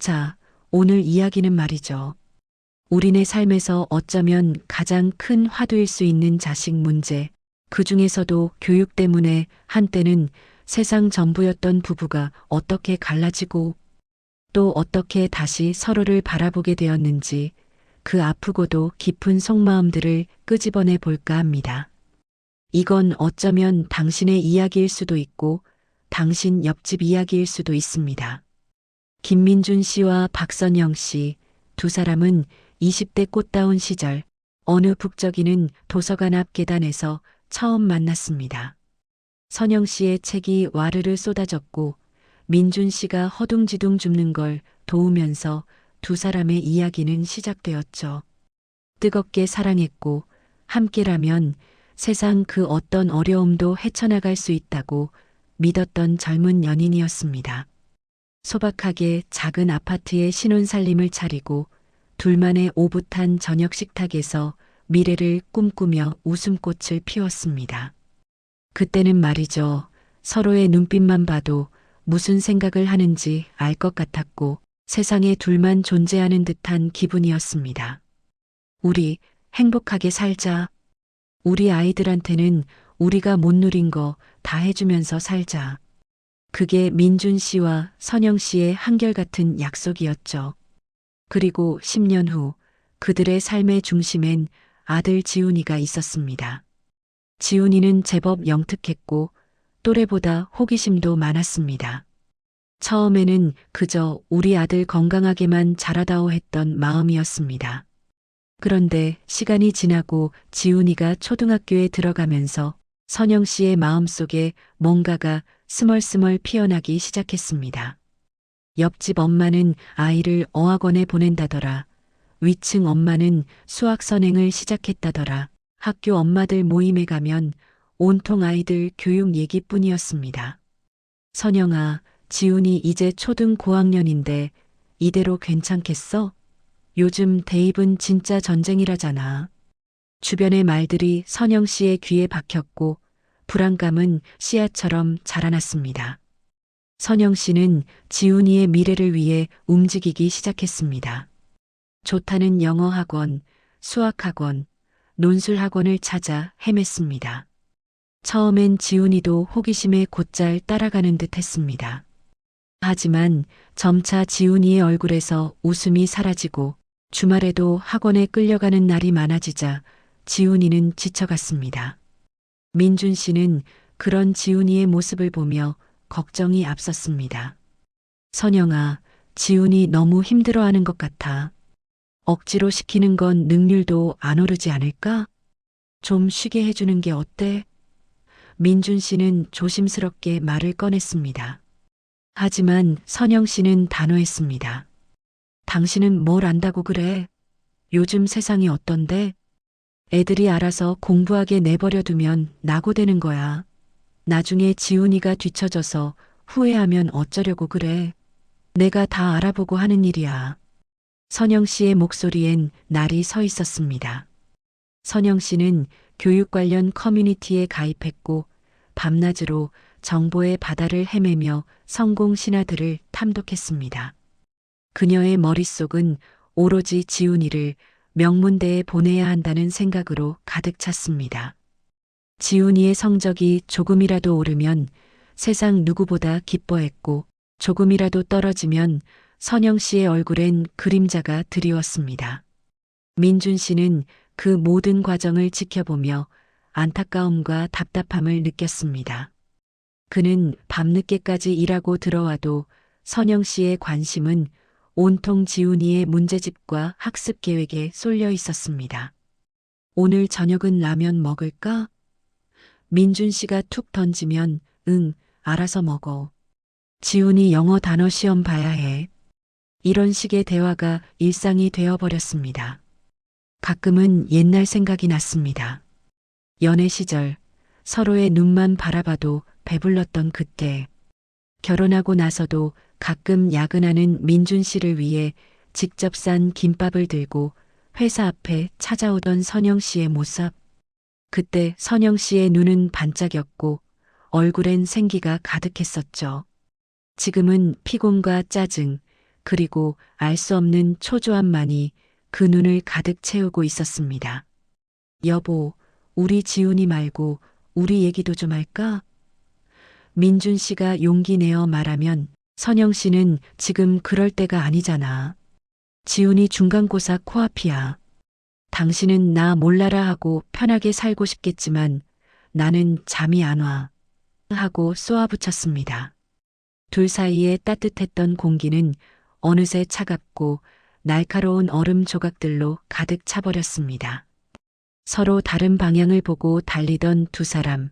자, 오늘 이야기는 말이죠. 우리네 삶에서 어쩌면 가장 큰 화두일 수 있는 자식 문제, 그 중에서도 교육 때문에 한때는 세상 전부였던 부부가 어떻게 갈라지고 또 어떻게 다시 서로를 바라보게 되었는지 그 아프고도 깊은 속마음들을 끄집어내 볼까 합니다. 이건 어쩌면 당신의 이야기일 수도 있고 당신 옆집 이야기일 수도 있습니다. 김민준 씨와 박선영 씨 두 사람은 20대 꽃다운 시절 어느 북적이는 도서관 앞 계단에서 처음 만났습니다. 선영 씨의 책이 와르르 쏟아졌고 민준 씨가 허둥지둥 줍는 걸 도우면서 두 사람의 이야기는 시작되었죠. 뜨겁게 사랑했고 함께라면 세상 그 어떤 어려움도 헤쳐나갈 수 있다고 믿었던 젊은 연인이었습니다. 소박하게 작은 아파트에 신혼살림을 차리고 둘만의 오붓한 저녁 식탁에서 미래를 꿈꾸며 웃음꽃을 피웠습니다. 그때는 말이죠. 서로의 눈빛만 봐도 무슨 생각을 하는지 알 것 같았고 세상에 둘만 존재하는 듯한 기분이었습니다. 우리 행복하게 살자. 우리 아이들한테는 우리가 못 누린 거 다 해주면서 살자. 그게 민준 씨와 선영 씨의 한결같은 약속이었죠. 그리고 10년 후 그들의 삶의 중심엔 아들 지훈이가 있었습니다. 지훈이는 제법 영특했고 또래보다 호기심도 많았습니다. 처음에는 그저 우리 아들 건강하게만 자라다오 했던 마음이었습니다. 그런데 시간이 지나고 지훈이가 초등학교에 들어가면서 선영 씨의 마음속에 뭔가가 스멀스멀 피어나기 시작했습니다. 옆집 엄마는 아이를 어학원에 보낸다더라. 위층 엄마는 수학 선행을 시작했다더라. 학교 엄마들 모임에 가면 온통 아이들 교육 얘기뿐이었습니다. 선영아, 지훈이 이제 초등 고학년인데 이대로 괜찮겠어? 요즘 대입은 진짜 전쟁이라잖아. 주변의 말들이 선영 씨의 귀에 박혔고 불안감은 씨앗처럼 자라났습니다. 선영 씨는 지훈이의 미래를 위해 움직이기 시작했습니다. 좋다는 영어 학원, 수학 학원, 논술 학원을 찾아 헤맸습니다. 처음엔 지훈이도 호기심에 곧잘 따라가는 듯 했습니다. 하지만 점차 지훈이의 얼굴에서 웃음이 사라지고 주말에도 학원에 끌려가는 날이 많아지자 지훈이는 지쳐갔습니다. 민준 씨는 그런 지훈이의 모습을 보며 걱정이 앞섰습니다. 선영아, 지훈이 너무 힘들어하는 것 같아. 억지로 시키는 건 능률도 안 오르지 않을까? 좀 쉬게 해주는 게 어때? 민준 씨는 조심스럽게 말을 꺼냈습니다. 하지만 선영 씨는 단호했습니다. 당신은 뭘 안다고 그래? 요즘 세상이 어떤데? 애들이 알아서 공부하게 내버려 두면 낙오되는 거야. 나중에 지훈이가 뒤처져서 후회하면 어쩌려고 그래. 내가 다 알아보고 하는 일이야. 선영 씨의 목소리엔 날이 서 있었습니다. 선영 씨는 교육 관련 커뮤니티에 가입했고 밤낮으로 정보의 바다를 헤매며 성공 신화들을 탐독했습니다. 그녀의 머릿속은 오로지 지훈이를 명문대에 보내야 한다는 생각으로 가득 찼습니다. 지훈이의 성적이 조금이라도 오르면 세상 누구보다 기뻐했고 조금이라도 떨어지면 선영 씨의 얼굴엔 그림자가 드리웠습니다. 민준 씨는 그 모든 과정을 지켜보며 안타까움과 답답함을 느꼈습니다. 그는 밤늦게까지 일하고 들어와도 선영 씨의 관심은 온통 지훈이의 문제집과 학습 계획에 쏠려 있었습니다. 오늘 저녁은 라면 먹을까? 민준 씨가 툭 던지면 응, 알아서 먹어. 지훈이 영어 단어 시험 봐야 해. 이런 식의 대화가 일상이 되어버렸습니다. 가끔은 옛날 생각이 났습니다. 연애 시절 서로의 눈만 바라봐도 배불렀던 그때. 결혼하고 나서도 가끔 야근하는 민준 씨를 위해 직접 싼 김밥을 들고 회사 앞에 찾아오던 선영 씨의 모습. 그때 선영 씨의 눈은 반짝였고 얼굴엔 생기가 가득했었죠. 지금은 피곤과 짜증, 그리고 알 수 없는 초조함만이 그 눈을 가득 채우고 있었습니다. 여보, 우리 지훈이 말고 우리 얘기도 좀 할까? 민준 씨가 용기 내어 말하면 선영 씨는 지금 그럴 때가 아니잖아. 지훈이 중간고사 코앞이야. 당신은 나 몰라라 하고 편하게 살고 싶겠지만 나는 잠이 안 와. 하고 쏘아붙였습니다. 둘 사이에 따뜻했던 공기는 어느새 차갑고 날카로운 얼음 조각들로 가득 차버렸습니다. 서로 다른 방향을 보고 달리던 두 사람,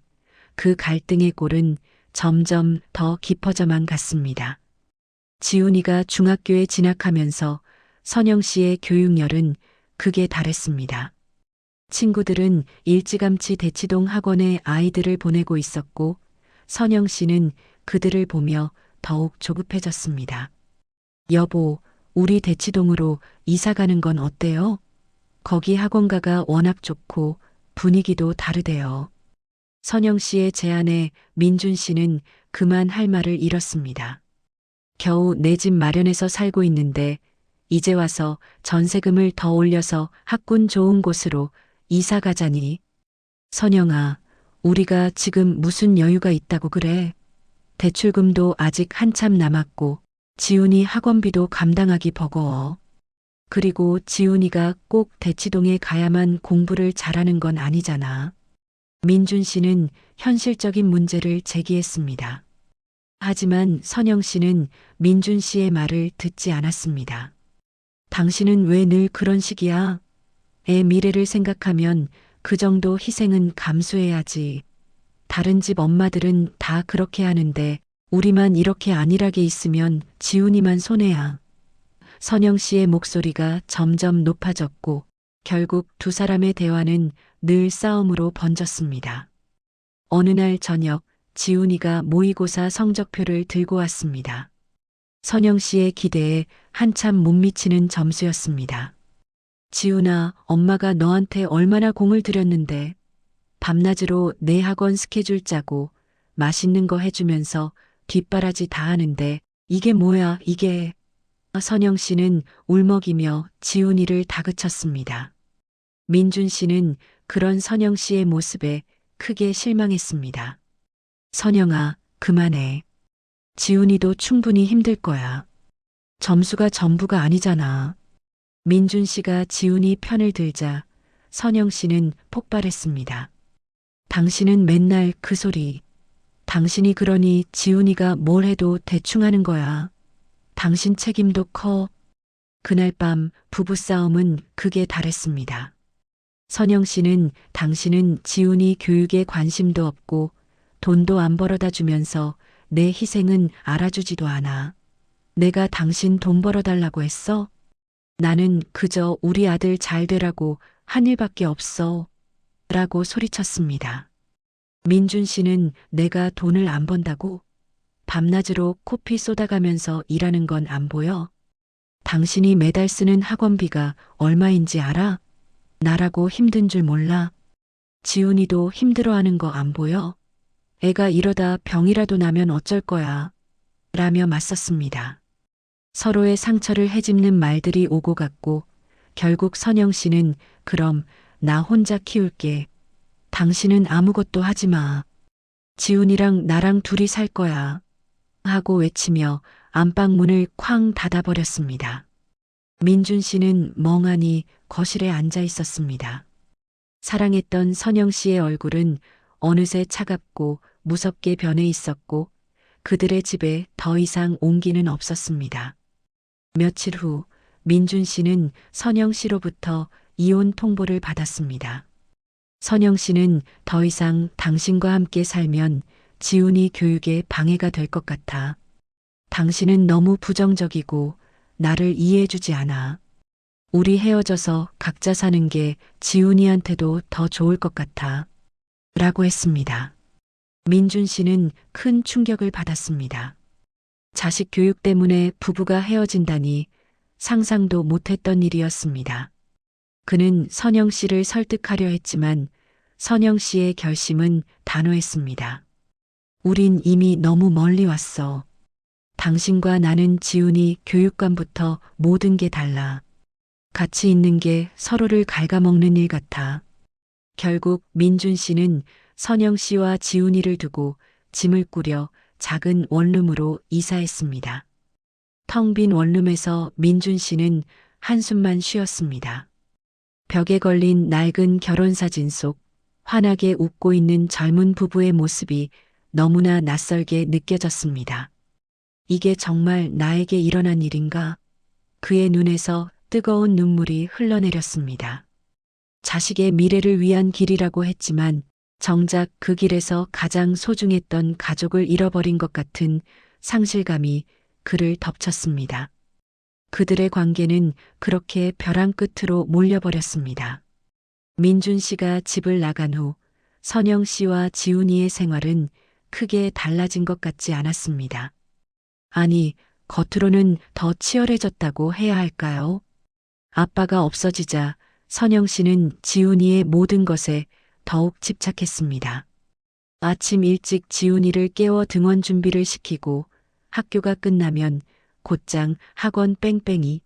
그 갈등의 골은 점점 더 깊어져만 갔습니다. 지훈이가 중학교에 진학하면서 선영 씨의 교육열은 극에 달했습니다. 친구들은 일찌감치 대치동 학원에 아이들을 보내고 있었고 선영 씨는 그들을 보며 더욱 조급해졌습니다. 여보, 우리 대치동으로 이사 가는 건 어때요? 거기 학원가가 워낙 좋고 분위기도 다르대요. 선영 씨의 제안에 민준 씨는 그만 할 말을 잃었습니다. 겨우 내 집 마련해서 살고 있는데 이제 와서 전세금을 더 올려서 학군 좋은 곳으로 이사 가자니. 선영아, 우리가 지금 무슨 여유가 있다고 그래? 대출금도 아직 한참 남았고 지훈이 학원비도 감당하기 버거워. 그리고 지훈이가 꼭 대치동에 가야만 공부를 잘하는 건 아니잖아. 민준 씨는 현실적인 문제를 제기했습니다. 하지만 선영 씨는 민준 씨의 말을 듣지 않았습니다. 당신은 왜 늘 그런 식이야? 애 미래를 생각하면 그 정도 희생은 감수해야지. 다른 집 엄마들은 다 그렇게 하는데 우리만 이렇게 안일하게 있으면 지훈이만 손해야. 선영 씨의 목소리가 점점 높아졌고 결국 두 사람의 대화는 늘 싸움으로 번졌습니다. 어느 날 저녁 지훈이가 모의고사 성적표를 들고 왔습니다. 선영 씨의 기대에 한참 못 미치는 점수였습니다. 지훈아, 엄마가 너한테 얼마나 공을 들였는데 밤낮으로 내 학원 스케줄 짜고 맛있는 거 해주면서 뒷바라지 다 하는데 이게 뭐야 이게. 선영 씨는 울먹이며 지훈이를 다그쳤습니다. 민준 씨는 그런 선영 씨의 모습에 크게 실망했습니다. 선영아, 그만해. 지훈이도 충분히 힘들 거야. 점수가 전부가 아니잖아. 민준 씨가 지훈이 편을 들자 선영 씨는 폭발했습니다. 당신은 맨날 그 소리. 당신이 그러니 지훈이가 뭘 해도 대충 하는 거야. 당신 책임도 커. 그날 밤 부부싸움은 극에 달했습니다. 선영 씨는 당신은 지훈이 교육에 관심도 없고 돈도 안 벌어다 주면서 내 희생은 알아주지도 않아. 내가 당신 돈 벌어달라고 했어? 나는 그저 우리 아들 잘 되라고 한 일밖에 없어. 라고 소리쳤습니다. 민준 씨는 내가 돈을 안 번다고? 밤낮으로 코피 쏟아가면서 일하는 건 안 보여? 당신이 매달 쓰는 학원비가 얼마인지 알아? 나라고 힘든 줄 몰라? 지훈이도 힘들어하는 거 안 보여? 애가 이러다 병이라도 나면 어쩔 거야. 라며 맞섰습니다. 서로의 상처를 헤집는 말들이 오고 갔고 결국 선영 씨는 그럼 나 혼자 키울게. 당신은 아무것도 하지 마. 지훈이랑 나랑 둘이 살 거야. 하고 외치며 안방 문을 쾅 닫아버렸습니다. 민준 씨는 멍하니 거실에 앉아 있었습니다. 사랑했던 선영 씨의 얼굴은 어느새 차갑고 무섭게 변해 있었고 그들의 집에 더 이상 온기는 없었습니다. 며칠 후 민준 씨는 선영 씨로부터 이혼 통보를 받았습니다. 선영 씨는 더 이상 당신과 함께 살면 지훈이 교육에 방해가 될 것 같아. 당신은 너무 부정적이고 나를 이해해주지 않아. 우리 헤어져서 각자 사는 게 지훈이한테도 더 좋을 것 같아. 라고 했습니다. 민준 씨는 큰 충격을 받았습니다. 자식 교육 때문에 부부가 헤어진다니 상상도 못했던 일이었습니다. 그는 선영 씨를 설득하려 했지만 선영 씨의 결심은 단호했습니다. 우린 이미 너무 멀리 왔어. 당신과 나는 지훈이 교육관부터 모든 게 달라. 같이 있는 게 서로를 갉아먹는 일 같아. 결국 민준 씨는 선영 씨와 지훈이를 두고 짐을 꾸려 작은 원룸으로 이사했습니다. 텅 빈 원룸에서 민준 씨는 한숨만 쉬었습니다. 벽에 걸린 낡은 결혼사진 속 환하게 웃고 있는 젊은 부부의 모습이 너무나 낯설게 느껴졌습니다. 이게 정말 나에게 일어난 일인가? 그의 눈에서 뜨거운 눈물이 흘러내렸습니다. 자식의 미래를 위한 길이라고 했지만 정작 그 길에서 가장 소중했던 가족을 잃어버린 것 같은 상실감이 그를 덮쳤습니다. 그들의 관계는 그렇게 벼랑 끝으로 몰려버렸습니다. 민준 씨가 집을 나간 후 선영 씨와 지훈이의 생활은 크게 달라진 것 같지 않았습니다. 아니, 겉으로는 더 치열해졌다고 해야 할까요? 아빠가 없어지자 선영 씨는 지훈이의 모든 것에 더욱 집착했습니다. 아침 일찍 지훈이를 깨워 등원 준비를 시키고 학교가 끝나면 곧장 학원 뺑뺑이,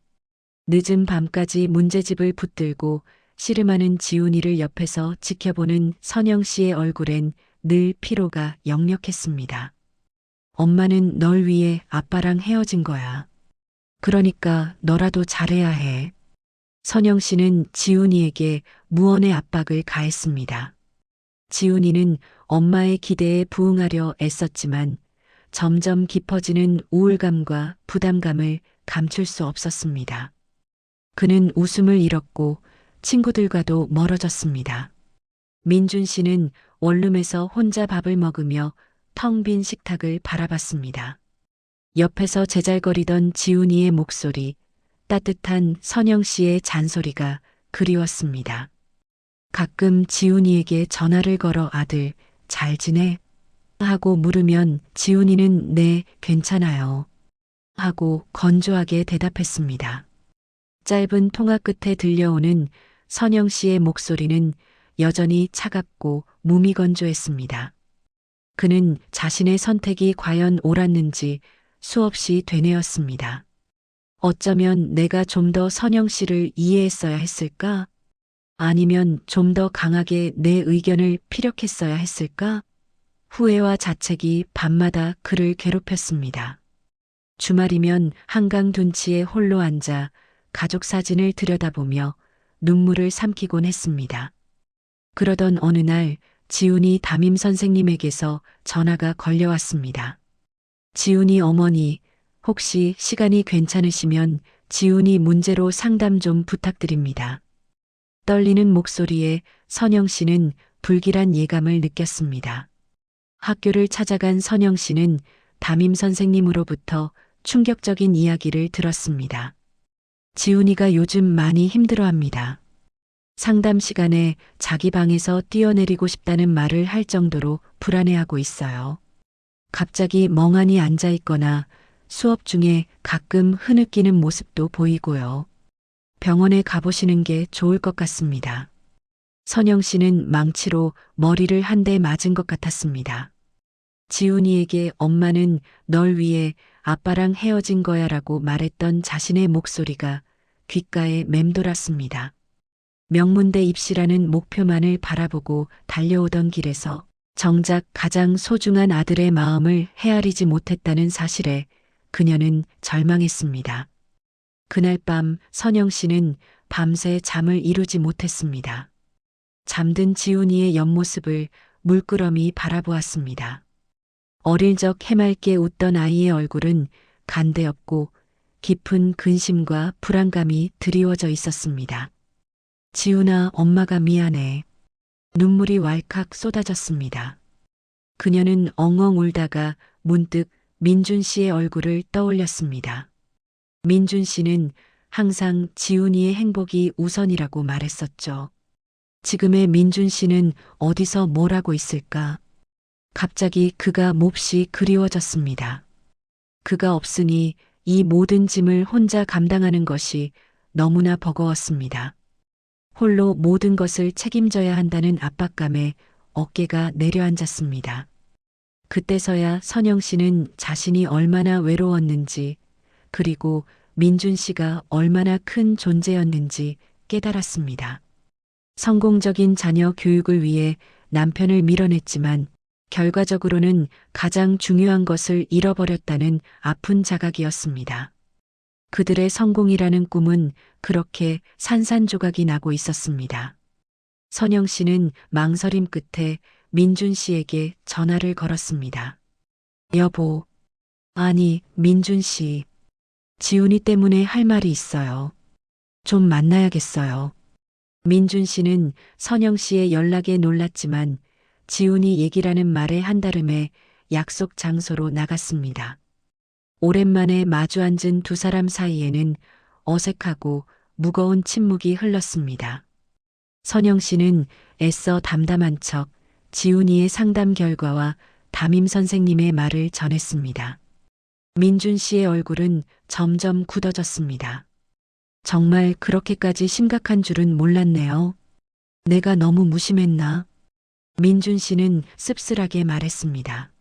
늦은 밤까지 문제집을 붙들고 씨름하는 지훈이를 옆에서 지켜보는 선영 씨의 얼굴엔 늘 피로가 역력했습니다. 엄마는 널 위해 아빠랑 헤어진 거야. 그러니까 너라도 잘해야 해. 선영 씨는 지훈이에게 무언의 압박을 가했습니다. 지훈이는 엄마의 기대에 부응하려 애썼지만 점점 깊어지는 우울감과 부담감을 감출 수 없었습니다. 그는 웃음을 잃었고 친구들과도 멀어졌습니다. 민준 씨는 원룸에서 혼자 밥을 먹으며 텅 빈 식탁을 바라봤습니다. 옆에서 제잘거리던 지훈이의 목소리, 따뜻한 선영 씨의 잔소리가 그리웠습니다. 가끔 지훈이에게 전화를 걸어 아들, 잘 지내? 하고 물으면 지훈이는 네, 괜찮아요. 하고 건조하게 대답했습니다. 짧은 통화 끝에 들려오는 선영 씨의 목소리는 여전히 차갑고 무미건조했습니다. 그는 자신의 선택이 과연 옳았는지 수없이 되뇌었습니다. 어쩌면 내가 좀 더 선영 씨를 이해했어야 했을까? 아니면 좀 더 강하게 내 의견을 피력했어야 했을까? 후회와 자책이 밤마다 그를 괴롭혔습니다. 주말이면 한강 둔치에 홀로 앉아 가족 사진을 들여다보며 눈물을 삼키곤 했습니다. 그러던 어느 날 지훈이 담임 선생님에게서 전화가 걸려왔습니다. 지훈이 어머니, 혹시 시간이 괜찮으시면 지훈이 문제로 상담 좀 부탁드립니다. 떨리는 목소리에 선영 씨는 불길한 예감을 느꼈습니다. 학교를 찾아간 선영 씨는 담임 선생님으로부터 충격적인 이야기를 들었습니다. 지훈이가 요즘 많이 힘들어합니다. 상담 시간에 자기 방에서 뛰어내리고 싶다는 말을 할 정도로 불안해하고 있어요. 갑자기 멍하니 앉아 있거나 수업 중에 가끔 흐느끼는 모습도 보이고요. 병원에 가보시는 게 좋을 것 같습니다. 선영 씨는 망치로 머리를 한 대 맞은 것 같았습니다. 지훈이에게 엄마는 널 위해 아빠랑 헤어진 거야 라고 말했던 자신의 목소리가 귓가에 맴돌았습니다. 명문대 입시라는 목표만을 바라보고 달려오던 길에서 정작 가장 소중한 아들의 마음을 헤아리지 못했다는 사실에 그녀는 절망했습니다. 그날 밤 선영 씨는 밤새 잠을 이루지 못했습니다. 잠든 지훈이의 옆모습을 물끄러미 바라보았습니다. 어릴 적 해맑게 웃던 아이의 얼굴은 간대없고 깊은 근심과 불안감이 드리워져 있었습니다. 지훈아, 엄마가 미안해. 눈물이 왈칵 쏟아졌습니다. 그녀는 엉엉 울다가 문득 민준 씨의 얼굴을 떠올렸습니다. 민준 씨는 항상 지훈이의 행복이 우선이라고 말했었죠. 지금의 민준 씨는 어디서 뭘 하고 있을까? 갑자기 그가 몹시 그리워졌습니다. 그가 없으니 이 모든 짐을 혼자 감당하는 것이 너무나 버거웠습니다. 홀로 모든 것을 책임져야 한다는 압박감에 어깨가 내려앉았습니다. 그때서야 선영 씨는 자신이 얼마나 외로웠는지, 그리고 민준 씨가 얼마나 큰 존재였는지 깨달았습니다. 성공적인 자녀 교육을 위해 남편을 밀어냈지만 결과적으로는 가장 중요한 것을 잃어버렸다는 아픈 자각이었습니다. 그들의 성공이라는 꿈은 그렇게 산산조각이 나고 있었습니다. 선영 씨는 망설임 끝에 민준 씨에게 전화를 걸었습니다. 여보, 아니, 민준 씨. 지훈이 때문에 할 말이 있어요. 좀 만나야겠어요. 민준 씨는 선영 씨의 연락에 놀랐지만 지훈이 얘기라는 말에 한달음에 약속 장소로 나갔습니다. 오랜만에 마주 앉은 두 사람 사이에는 어색하고 무거운 침묵이 흘렀습니다. 선영 씨는 애써 담담한 척 지훈이의 상담 결과와 담임 선생님의 말을 전했습니다. 민준 씨의 얼굴은 점점 굳어졌습니다. 정말 그렇게까지 심각한 줄은 몰랐네요. 내가 너무 무심했나? 민준 씨는 씁쓸하게 말했습니다.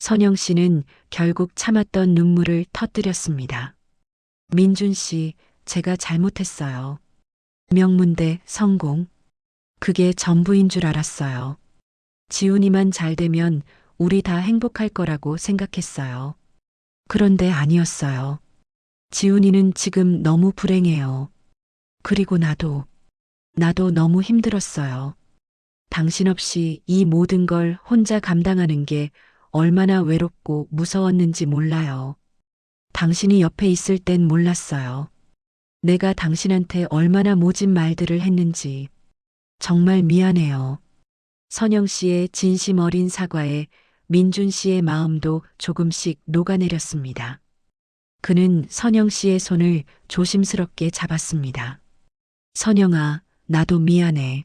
선영 씨는 결국 참았던 눈물을 터뜨렸습니다. 민준 씨, 제가 잘못했어요. 명문대 성공. 그게 전부인 줄 알았어요. 지훈이만 잘 되면 우리 다 행복할 거라고 생각했어요. 그런데 아니었어요. 지훈이는 지금 너무 불행해요. 그리고 나도 너무 힘들었어요. 당신 없이 이 모든 걸 혼자 감당하는 게 얼마나 외롭고 무서웠는지 몰라요. 당신이 옆에 있을 땐 몰랐어요. 내가 당신한테 얼마나 모진 말들을 했는지. 정말 미안해요. 선영 씨의 진심 어린 사과에 민준 씨의 마음도 조금씩 녹아내렸습니다. 그는 선영 씨의 손을 조심스럽게 잡았습니다. 선영아, 나도 미안해.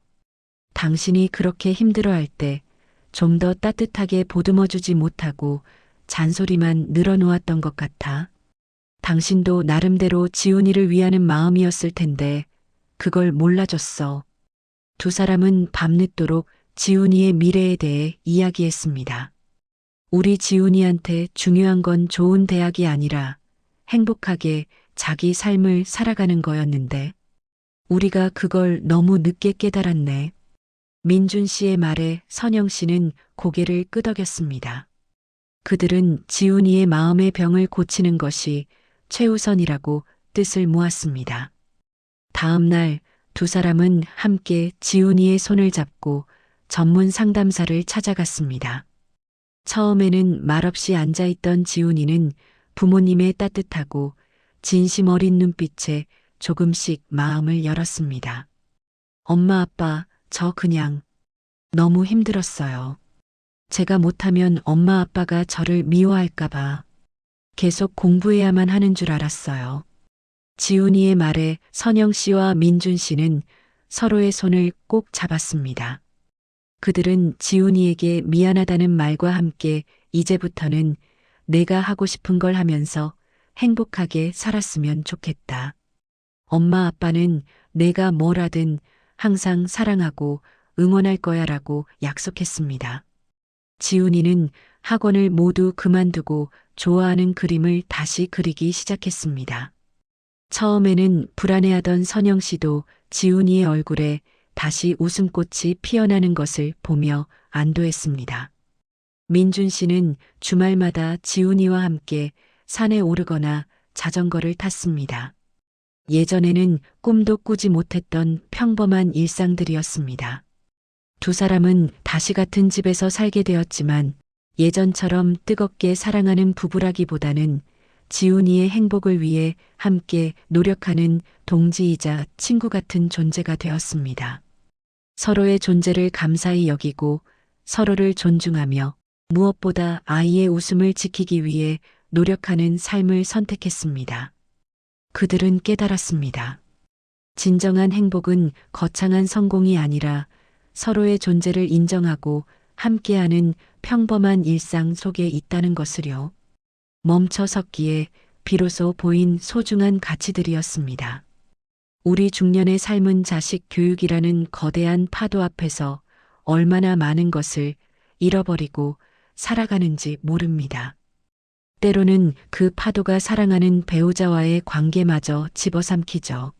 당신이 그렇게 힘들어할 때 좀 더 따뜻하게 보듬어주지 못하고 잔소리만 늘어놓았던 것 같아. 당신도 나름대로 지훈이를 위하는 마음이었을 텐데 그걸 몰라줬어. 두 사람은 밤늦도록 지훈이의 미래에 대해 이야기했습니다. 우리 지훈이한테 중요한 건 좋은 대학이 아니라 행복하게 자기 삶을 살아가는 거였는데 우리가 그걸 너무 늦게 깨달았네. 민준 씨의 말에 선영 씨는 고개를 끄덕였습니다. 그들은 지훈이의 마음의 병을 고치는 것이 최우선이라고 뜻을 모았습니다. 다음 날 두 사람은 함께 지훈이의 손을 잡고 전문 상담사를 찾아갔습니다. 처음에는 말없이 앉아있던 지훈이는 부모님의 따뜻하고 진심 어린 눈빛에 조금씩 마음을 열었습니다. 엄마, 아빠, 저 그냥 너무 힘들었어요. 제가 못하면 엄마, 아빠가 저를 미워할까봐 계속 공부해야만 하는 줄 알았어요. 지훈이의 말에 선영 씨와 민준 씨는 서로의 손을 꼭 잡았습니다. 그들은 지훈이에게 미안하다는 말과 함께 이제부터는 내가 하고 싶은 걸 하면서 행복하게 살았으면 좋겠다. 엄마, 아빠는 내가 뭘 하든 항상 사랑하고 응원할 거야라고 약속했습니다. 지훈이는 학원을 모두 그만두고 좋아하는 그림을 다시 그리기 시작했습니다. 처음에는 불안해하던 선영 씨도 지훈이의 얼굴에 다시 웃음꽃이 피어나는 것을 보며 안도했습니다. 민준 씨는 주말마다 지훈이와 함께 산에 오르거나 자전거를 탔습니다. 예전에는 꿈도 꾸지 못했던 평범한 일상들이었습니다. 두 사람은 다시 같은 집에서 살게 되었지만 예전처럼 뜨겁게 사랑하는 부부라기보다는 지훈이의 행복을 위해 함께 노력하는 동지이자 친구 같은 존재가 되었습니다. 서로의 존재를 감사히 여기고 서로를 존중하며 무엇보다 아이의 웃음을 지키기 위해 노력하는 삶을 선택했습니다. 그들은 깨달았습니다. 진정한 행복은 거창한 성공이 아니라 서로의 존재를 인정하고 함께하는 평범한 일상 속에 있다는 것을요. 멈춰 섰기에 비로소 보인 소중한 가치들이었습니다. 우리 중년의 삶은 자식 교육이라는 거대한 파도 앞에서 얼마나 많은 것을 잃어버리고 살아가는지 모릅니다. 때로는 그 파도가 사랑하는 배우자와의 관계마저 집어삼키죠.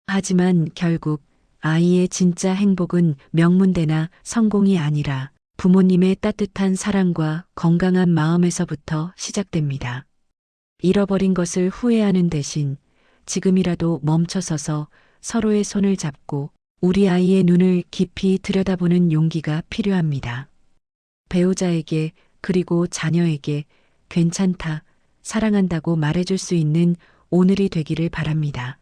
하지만 결국 아이의 진짜 행복은 명문대나 성공이 아니라 부모님의 따뜻한 사랑과 건강한 마음에서부터 시작됩니다. 잃어버린 것을 후회하는 대신 지금이라도 멈춰서서 서로의 손을 잡고 우리 아이의 눈을 깊이 들여다보는 용기가 필요합니다. 배우자에게 그리고 자녀에게 괜찮다, 사랑한다고 말해줄 수 있는 오늘이 되기를 바랍니다.